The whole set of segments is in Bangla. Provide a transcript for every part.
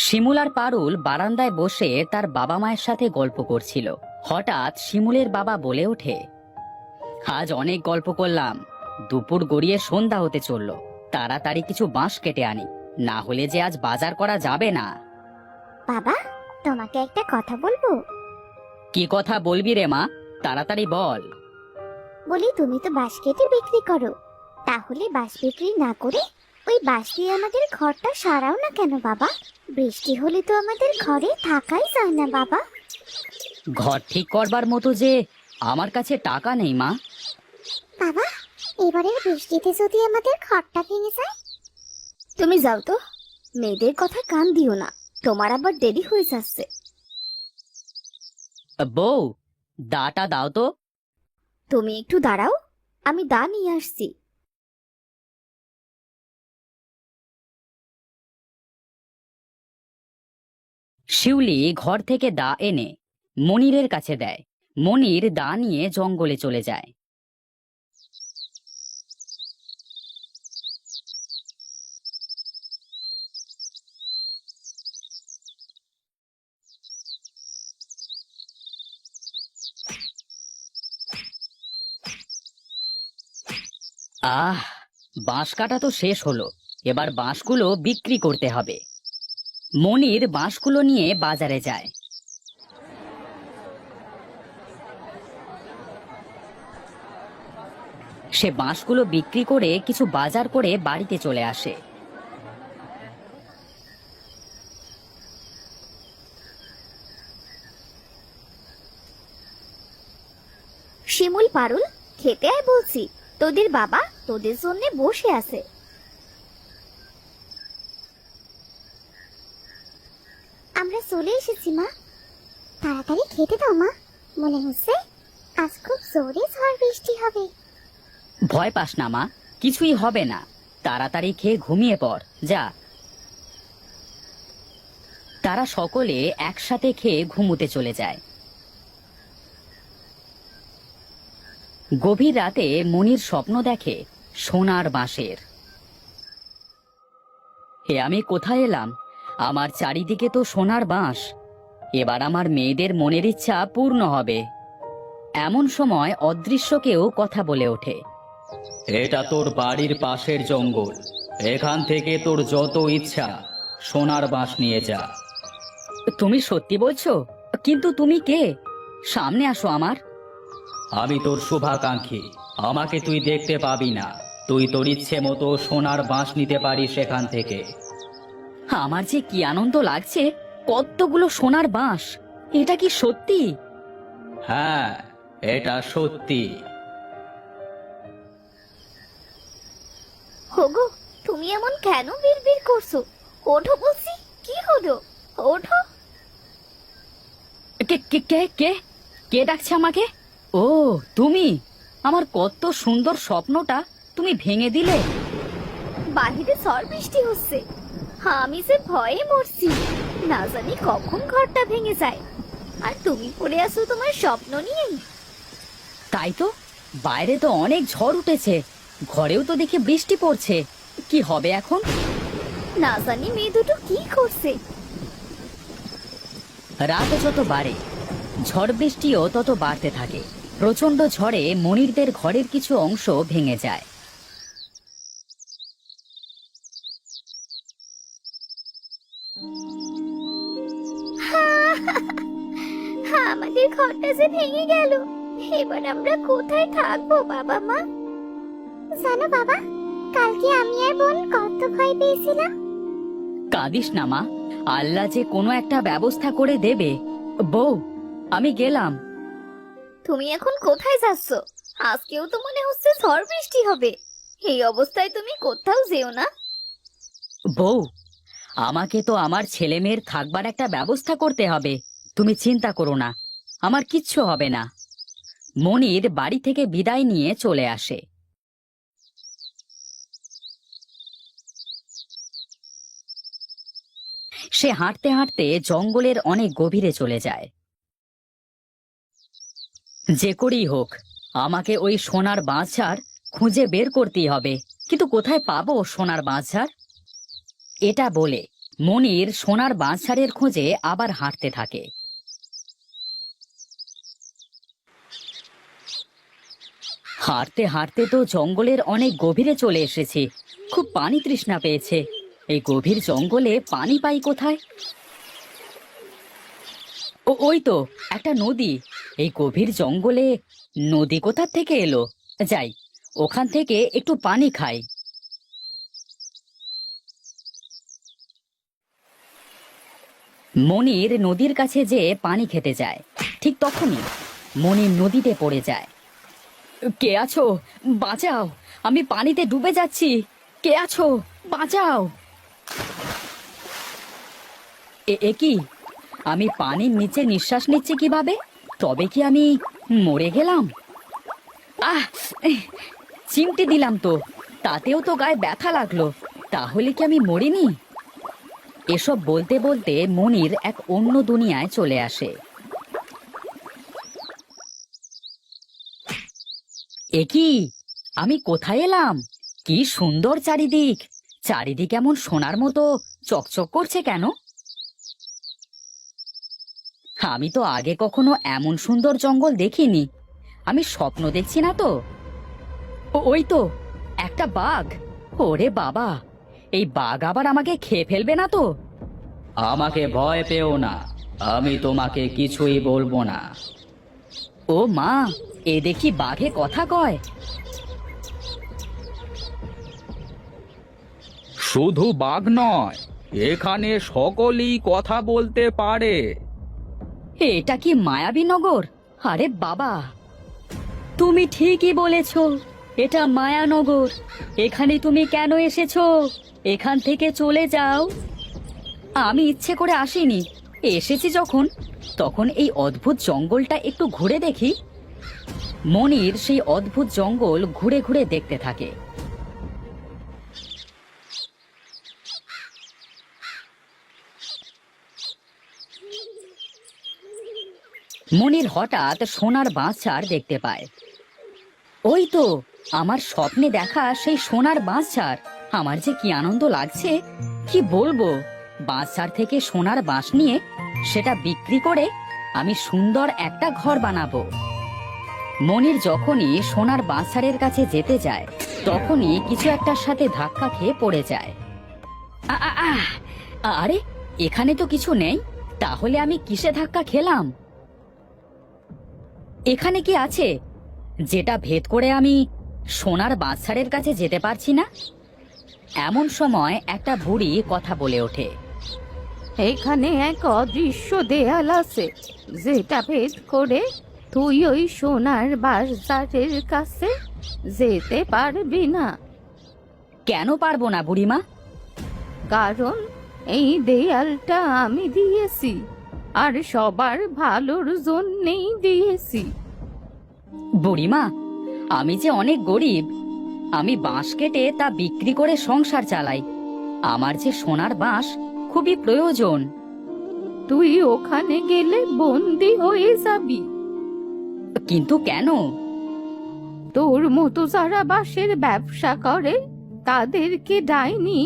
শিমুল আর পারুল বারান্দায় বসে তার বাবা মায়ের সাথে গল্প করছিল। হঠাৎ শিমুলের বাবা বলে ওঠে, আজ অনেক গল্প করলাম, দুপুর গড়িয়ে সন্ধ্যা হতে চলল, তাড়াতাড়ি কিছু বাঁশ কেটে আনি, না হলে যে আজ বাজার করা যাবে না। বাবা, তোমাকে একটা কথা বলবো। কি কথা বলবি রে মা, তাড়াতাড়ি বল। বলি, তুমি তো বাঁশ কেটে বিক্রি করো, তাহলে বাঁশ বিক্রি না করে ওই বাঁশ দিয়ে আমাদের ঘরটা সারাও না কেন বাবা? বৃষ্টি হলে তো আমাদের ঘরে থাকাই যায় না বাবা। ঘর ঠিক করবার মতো যে আমার কাছে টাকা নেই মা। বাবা, এবারের বৃষ্টিতে যদি আমাদের ঘরটা ভেঙে যায়? তুমি যাও তো, মেয়েদের কথা কান দিও না, তোমার আবার দেরি হয়ে যাচ্ছে। বউ, দাটা দাও তো। তুমি একটু দাঁড়াও, আমি দা নিয়ে আসছি। শিউলি ঘর থেকে দা এনে মনিরের কাছে দেয়। মনির দা নিয়ে জঙ্গলে চলে যায়। আহ, বাঁশ কাটা তো শেষ হলো, এবার বাঁশগুলো বিক্রি করতে হবে। মনির বাঁশগুলো নিয়ে বাজারে যায়। সে বাঁশগুলো বিক্রি করে কিছু বাজার করে বাড়িতে চলে আসে। শিমুল, পারুল, খেতে আয় বলছি, তোদের বাবা তোদের জন্য বসে আছে। আমরা চলে এসেছি মা, তাড়াতাড়ি খেতে দাও মা, মনে হচ্ছে আজ খুব জোরে ঝড় বৃষ্টি হবে। ভয় পাস না মা, কিছুই হবে না, তাড়াতাড়ি খেয়ে ঘুমিয়ে পড় যা। তারা সকলে একসাথে খেয়ে ঘুমুতে চলে যায়। গভীর রাতে মনির স্বপ্ন দেখে সোনার বাঁশের। হে, আমি কোথায় এলাম? আমার চারিদিকে তো সোনার বাঁশ, এবার আমার মেয়েদের মনের ইচ্ছা পূর্ণ হবে। এমন সময় অদৃশ্য কেউ কথা বলে ওঠে, এটা তোর বাড়ির পাশের জঙ্গল, এখান থেকে তোর যত ইচ্ছা সোনার বাঁশ নিয়ে যা। তুমি সত্যি বলছো? কিন্তু তুমি কে? সামনে আসো আমার। আমি তোর শুভাকাঙ্ক্ষী, আমাকে তুই দেখতে পাবি না, তুই তোর ইচ্ছে মতো সোনার বাঁশ নিতে পারিস এখান থেকে। আমার যে কি আনন্দ লাগছে, কতগুলো সোনার বাঁশ, এটা কি সত্যি? হ্যাঁ, এটা সত্যি। হোগো, তুমি এমন কেন বিড়বিড় করছো? ওঠো বলছি, কি হলো? ওঠো। কে কে কে কে কে ডাকছে আমাকে? ও, তুমি! আমার কত সুন্দর স্বপ্নটা তুমি ভেঙে দিলে। বাহিরে ঝড় বৃষ্টি হচ্ছে, আমি যে ভয়ে মরছি, না জানি কখন ঘরটা ভেঙে যায়, আর তুমি পড়ে আছো তোমার স্বপ্ন নিয়ে। তাই তো, বাইরে তো অনেক ঝড় উঠেছে, ঘরেও তো দেখি বৃষ্টি পড়ছে, কি হবে এখন? না জানি মেয়ে দুটো কি করছে। রাত যত বাড়ে ঝড় বৃষ্টিও তত বাড়তে থাকে। প্রচন্ড ঝড়ে মনিরদের ঘরের কিছু অংশ ভেঙে যায়। আমাদের ঘরটা যে ভেঙে গেল, এবার আমরা কোথায় থাকবো বাবা মা? জানো বাবা, কালকে আমি আর বোন কত ভয় পেয়েছিলাম। কাঁদিস না মা, আল্লাহ যে কোনো একটা ব্যবস্থা করে দেবে। বউ, আমি গেলাম। তুমি এখন কোথায় যাচ্ছ? আজকেও তো মনে হচ্ছে ঝড় বৃষ্টি হবে, এই অবস্থায় তুমি কোথাও যেও না। বউ, আমাকে তো আমার ছেলে মেয়ের থাকবার একটা ব্যবস্থা করতে হবে, তুমি চিন্তা করো না, আমার কিচ্ছু হবে না। মনির বাড়ি থেকে বিদায় নিয়ে চলে আসে। সে হাঁটতে হাঁটতে জঙ্গলের অনেক গভীরে চলে যায়। যে করেই হোক, আমাকে ওই সোনার বাঁশঝাড় খুঁজে বের করতেই হবে, কিন্তু কোথায় পাবো সোনার বাঁশঝাড়? এটা বলে মনির সোনার বাঁশঝাড়ের খোঁজে আবার হাঁটতে থাকে। হাঁটতে হাঁটতে তো জঙ্গলের অনেক গভীরে চলে এসেছি। খুব পানি তৃষ্ণা পেয়েছে। এই গভীর জঙ্গলে পানি পাই কোথায়? ওই তো একটা নদী। এই গভীর জঙ্গলে নদী কোথা থেকে এলো? যাই, ওখান থেকে একটু পানি খাই। মনির নদীর কাছে যেয়ে পানি খেতে যায়। ঠিক তখনই মনির নদীতে পড়ে যায়। কে আছো? বাঁচাও, আমি পানিতে ডুবে যাচ্ছি। কে আছো? বাঁচাও। এ কি? আমি পানির নিচে নিঃশ্বাস নিচ্ছি কিভাবে? তবে কি আমি মরে গেলাম? আহ, চিমটি দিলাম তো, তাতেও তো গায়ে ব্যথা লাগলো। তাহলে কি আমি মরিনি? এসব বলতে বলতে মনির এক অন্য দুনিয়ায় চলে আসে। এ কি? আমি কোথায় এলাম? কি সুন্দর চারিদিক! চারিদিক এমন সোনার মতো চকচক করছে কেন? আমি তো আগে কখনো এমন সুন্দর জঙ্গল দেখিনি। আমি স্বপ্ন দেখছি না তো? ওই তো একটা বাঘ। ওরে বাবা, এই বাঘ আবার আমাকে খেয়ে ফেলবে না তো? আমাকে ভয় পেও না, আমি তোমাকে কিছুই বলবো না। ও মা, এ দেখি বাঘে কথা কয়। শুধু বাঘ নয়, এখানে সকলেই কথা বলতে পারে। এটা কি মায়াবী নগর? আরে বাবা, তুমি ঠিকই বলেছ, এটা মায়ানগর। এখানে তুমি কেন এসেছো? এখান থেকে চলে যাও। আমি ইচ্ছে করে আসিনি। এসেছি যখন, তখন এই অদ্ভুত জঙ্গলটা একটু ঘুরে দেখি। মনির সেই অদ্ভুত জঙ্গল ঘুরে ঘুরে দেখতে থাকে। মনির হঠাৎ সোনার বাঁশঝাড় দেখতে পায়। ওই তো আমার স্বপ্নে দেখা সেই সোনার বাঁশঝাড়। আমার যে কি আনন্দ লাগছে, কি বলবো। বাঁশঝাড় থেকে সোনার বাঁশ নিয়ে সেটা বিক্রি করে আমি সুন্দর একটা ঘর বানাবো। মনির যখনই সোনার বাঁশঝাড়ের কাছে যেতে যায়, তখনই কিছু একটার সাথে ধাক্কা খেয়ে পড়ে যায়। আরে, এখানে তো কিছু নেই। তাহলে আমি কিসে ধাক্কা খেলাম? এখানে কি আছে যেটা ভেদ করে আমি সোনার বাঁশঝাড়ের কাছে যেতে পারছি না? এমন সময় একটা বুড়ি কথা বলে ওঠে। এখানে এক অদৃশ্য দেয়াল আছে, যেটা ভেদ করে তুই ওই সোনার বাঁশঝাড়ের কাছে যেতে পারবি না। কেন পারবো না বুড়িমা? কারণ এই দেয়ালটা আমি দিয়েছি, আর সবার ভালোর জন্যেই দিয়েছি। বুড়িমা, আমি যে অনেক গরিব। আমি বাঁশ কেটে তা বিক্রি করে সংসার চালাই। আমার যে সোনার বাঁশ খুবই প্রয়োজন। তুই ওখানে গেলে বন্দি হয়ে যাবি। কিন্তু কেন? তোর মতো যারা বাঁশের ব্যবসা করে, তাদেরকে ডাইনি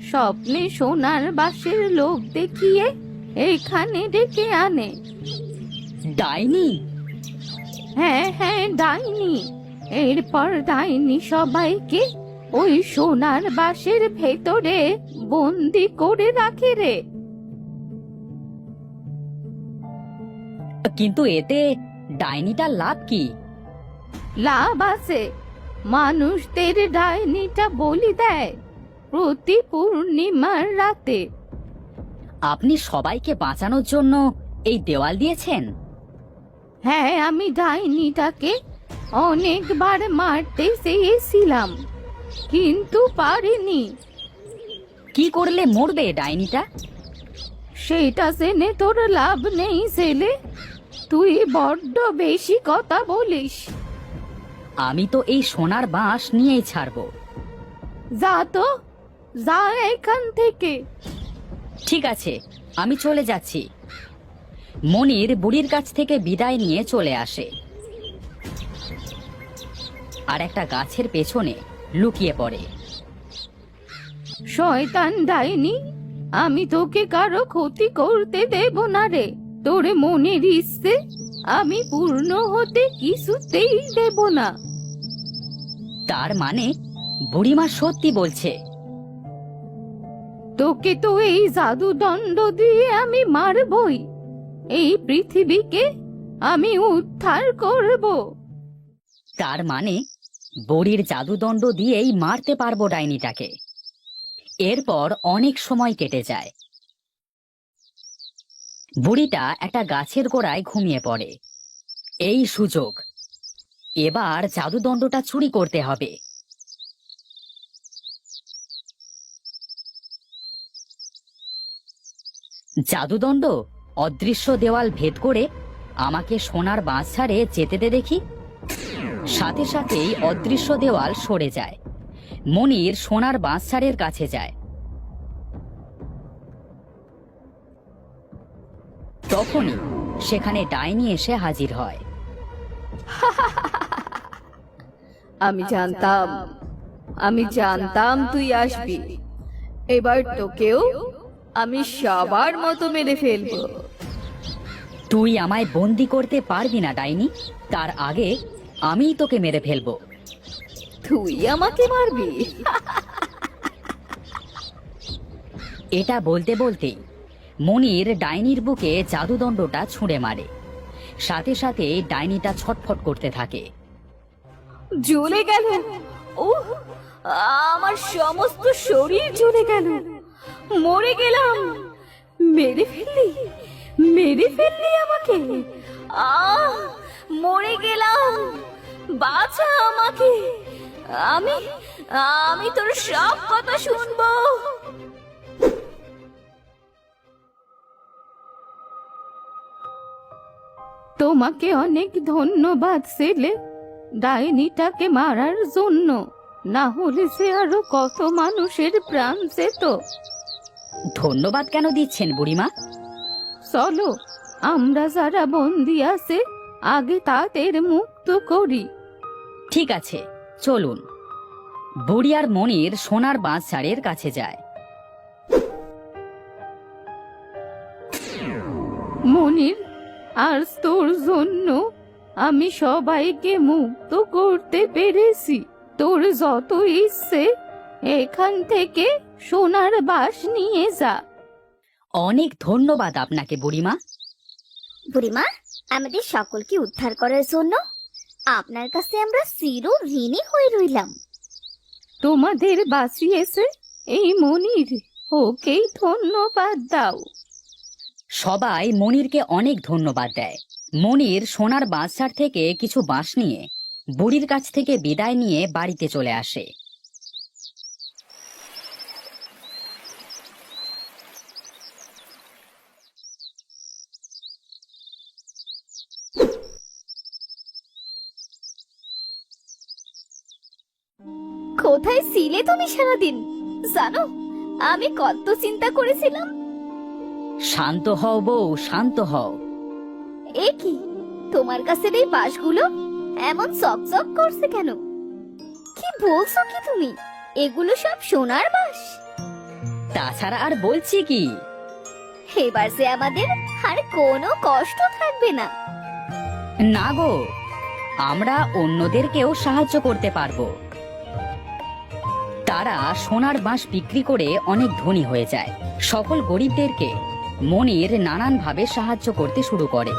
স্বপ্নে সোনার বাঁশের লোভ দেখিয়ে এখানে ডেকে আনে। ডাইনি? হ্যাঁ হ্যাঁ, ডাইনি। এরপর ডাইনি সবাইকে ওই সোনার বাঁশের ভেতরে বন্দি করে রাখে রে। কিন্তু এতে ডাইনিটার লাভ কি? লাভ আছে। মানুষদের ডাইনিটা বলি দেয় প্রতি পূর্ণিমার রাতে। আপনি সবাইকে বাঁচানোর জন্য এই দেওয়াল দিয়েছেন? হ্যাঁ, আমি ডাইনিটাকে অনেকবার মারতে চেয়েছিলাম, কিন্তু পারিনি। কি করলে মরবে ডাইনিটা? সেটা জেনে তোর লাভ নেই ছেলে। তুই বড্ড বেশি কথা বলিস। আমি তো এই সোনার বাঁশ নিয়েই ছাড়বো। যা তো, যা এখান থেকে। ঠিক আছে, আমি চলে যাচ্ছি। মনির বুড়ির কাছ থেকে বিদায় নিয়ে চলে আসে আর একটা গাছের পেছনে লুকিয়ে পড়ে। শয়তান ডাইনি, আমি তোকে কারো ক্ষতি করতে দেব না রে। তোর মনের ইচ্ছে আমি পূর্ণ হতে কিছুতেই দেব না। তার মানে বুড়িমা সত্যি বলছে। তোকে তো এই জাদুদণ্ড দিয়ে আমি মারবই। এই পৃথিবীকে আমি উদ্ধার করব। তার মানে বুড়ির জাদুদণ্ড দিয়েই মারতে পারবো ডাইনিটাকে। এরপর অনেক সময় কেটে যায়। বুড়িটা একটা গাছের গোড়ায় ঘুমিয়ে পড়ে। এই সুযোগ, এবার জাদুদণ্ডটা চুরি করতে হবে। জাদুদণ্ড, অদৃশ্য দেওয়াল ভেদ করে আমাকে সোনার বাঁশ ছাড়ে যেতে দে দেখি। সাথে সাথেই অদৃশ্য দেওয়াল সরে যায়। মনির সোনার বাঁশ ছাড়ের কাছে যায়। তখনই সেখানে ডাইনি এসে হাজির হয়। আমি জানতাম তুই আসবি। এবার তোকেও আমি সবার মতো মেরে ফেলবো। তুই আমায় বন্দি করতে পারবি না ডাইনি। তার আগে আমিই তোকে মেরে ফেলবো। তুই আমাকে মারবি? এটা বলতে বলতেই মনির ডাইনির বুকে জাদুদণ্ডটা ছুঁড়ে মারে। সাথে সাথে ডাইনিটা ছটফট করতে থাকে। জ্বলে গেল। ও, আমার সমস্ত শরীর জ্বলে গেল। মরে গেলাম। মেরে ফেললি আমাকে। মরে গেলাম। বাঁচা আমাকে। আমি তোর সব কথা শুনবো। তোমাকে অনেক ধন্যবাদ ছেলে, ডাইনিটাকে মারার জন্য। না হলে সে আরো কত মানুষের প্রাণ যেত। ধন্যবাদ কেন দিচ্ছেন বুড়িমা? চলো, আমরা যারা বন্দি আছে আগে তাদের মুক্ত করি। ঠিক আছে, চলুন। বুড়ি আর মনির সোনার বাঁশ ছাড়ের কাছে যায়। মনির, আর তোর জন্য আমি সবাইকে মুক্ত করতে পেরেছি। তোর যত ইচ্ছে এখান থেকে সোনার বাঁশ নিয়ে যা। অনেক ধন্যবাদ আপনাকে বুড়িমা। বুড়িমা, আমাদের সকলকে উদ্ধার করার জন্য আপনার কাছে আমরা চির ঋণী হয়ে রইলাম। তোমাদের বাঁচিয়েছে এই মনির, ওকেই ধন্যবাদ দাও। সবাই মনিরকে অনেক ধন্যবাদ দেয়। মনির সোনার বাঁশ ছাড় থেকে কিছু বাঁশ নিয়ে বুড়ির কাছ থেকে বিদায় নিয়ে বাড়িতে চলে আসে। কোথায় ছিলে তুমি সারাদিন? জানো, আমি কত চিন্তা করেছিলাম। শান্ত হও বউ, শান্ত হও। এ কি, তোমার কাছে এই বাঁশগুলো এমন চকচক করছে কেন? কি বলছো কি তুমি? এগুলো সব সোনার বাঁশ? তাছাড়া আর বলছি কি? এবার যে আমাদের আর কোনো কষ্ট থাকবে না। না গো, আমরা অন্যদেরকেও সাহায্য করতে পারবো। তারা সোনার বাঁশ বিক্রি করে অনেক ধনী হয়ে যায়। সকল গরিবদেরকে মনির নানানভাবে সাহায্য করতে শুরু করে।